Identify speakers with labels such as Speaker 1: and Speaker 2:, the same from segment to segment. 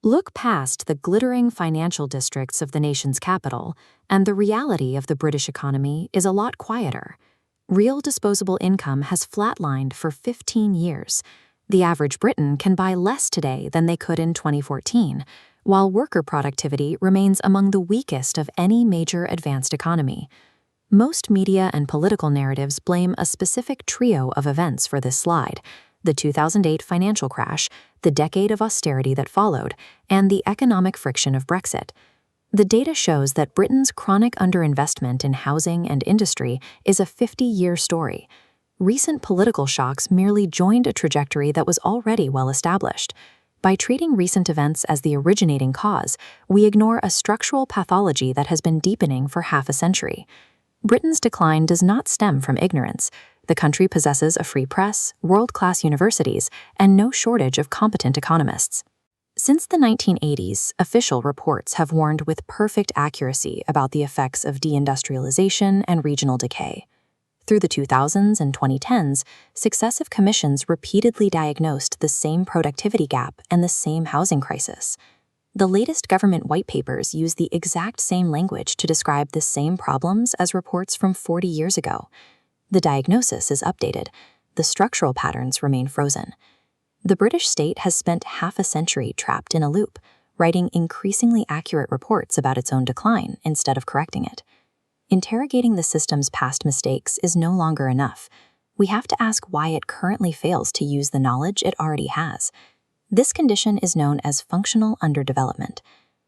Speaker 1: Look past the glittering financial districts of the nation's capital, and the reality of the British economy is a lot quieter. Real disposable income has flatlined for 15 years. The average Briton can buy less today than they could in 2014, while worker productivity remains among the weakest of any major advanced economy. Most media and political narratives blame a specific trio of events for this slide: the 2008 financial crash, the decade of austerity that followed, and the economic friction of Brexit. The data shows that Britain's chronic underinvestment in housing and industry is a 50-year story. Recent political shocks merely joined a trajectory that was already well established. By treating recent events as the originating cause, we ignore a structural pathology that has been deepening for half a century. Britain's decline does not stem from ignorance. The country possesses a free press, world-class universities, and no shortage of competent economists. Since the 1980s, official reports have warned with perfect accuracy about the effects of deindustrialization and regional decay. Through the 2000s and 2010s, successive commissions repeatedly diagnosed the same productivity gap and the same housing crisis. The latest government white papers use the exact same language to describe the same problems as reports from 40 years ago. The diagnosis is updated. The structural patterns remain frozen. The British state has spent half a century trapped in a loop, writing increasingly accurate reports about its own decline instead of correcting it. Interrogating the system's past mistakes is no longer enough. We have to ask why it currently fails to use the knowledge it already has. This condition is known as functional underdevelopment.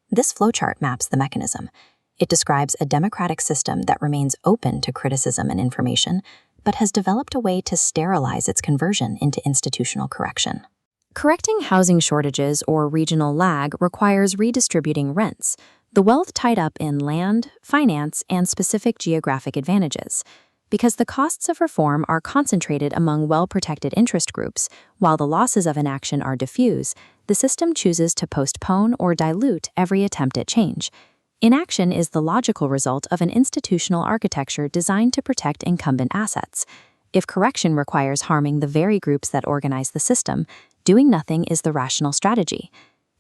Speaker 1: This flowchart maps the mechanism. It describes a democratic system that remains open to criticism and information, but has developed a way to sterilize its conversion into institutional correction. Correcting housing shortages or regional lag requires redistributing rents, the wealth tied up in land, finance, and specific geographic advantages. Because the costs of reform are concentrated among well-protected interest groups, while the losses of inaction are diffuse, the system chooses to postpone or dilute every attempt at change. Inaction is the logical result of an institutional architecture designed to protect incumbent assets. If correction requires harming the very groups that organize the system, doing nothing is the rational strategy.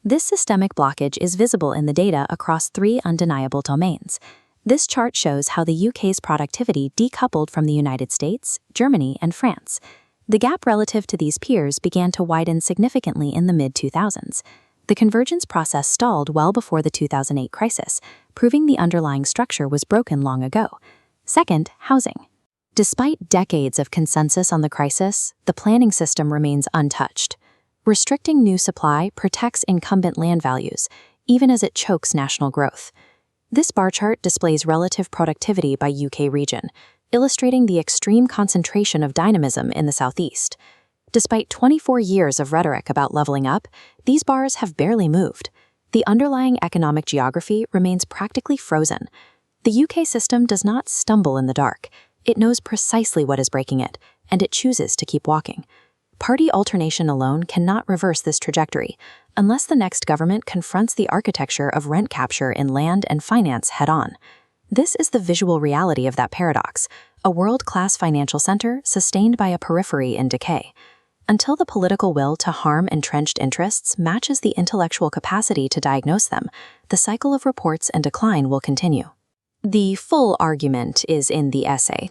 Speaker 1: This systemic blockage is visible in the data across three undeniable domains. This chart shows how the UK's productivity decoupled from the United States, Germany, and France. The gap relative to these peers began to widen significantly in the mid-2000s. The convergence process stalled well before the 2008 crisis, proving the underlying structure was broken long ago. Second, housing. Despite decades of consensus on the crisis, the planning system remains untouched. Restricting new supply protects incumbent land values, even as it chokes national growth. This bar chart displays relative productivity by UK region, illustrating the extreme concentration of dynamism in the southeast. Despite 24 years of rhetoric about leveling up, these bars have barely moved. The underlying economic geography remains practically frozen. The UK system does not stumble in the dark. It knows precisely what is breaking it, and it chooses to keep walking. Party alternation alone cannot reverse this trajectory, unless the next government confronts the architecture of rent capture in land and finance head-on. This is the visual reality of that paradox, a world-class financial center sustained by a periphery in decay. Until the political will to harm entrenched interests matches the intellectual capacity to diagnose them, the cycle of reports and decline will continue. The full argument is in the essay.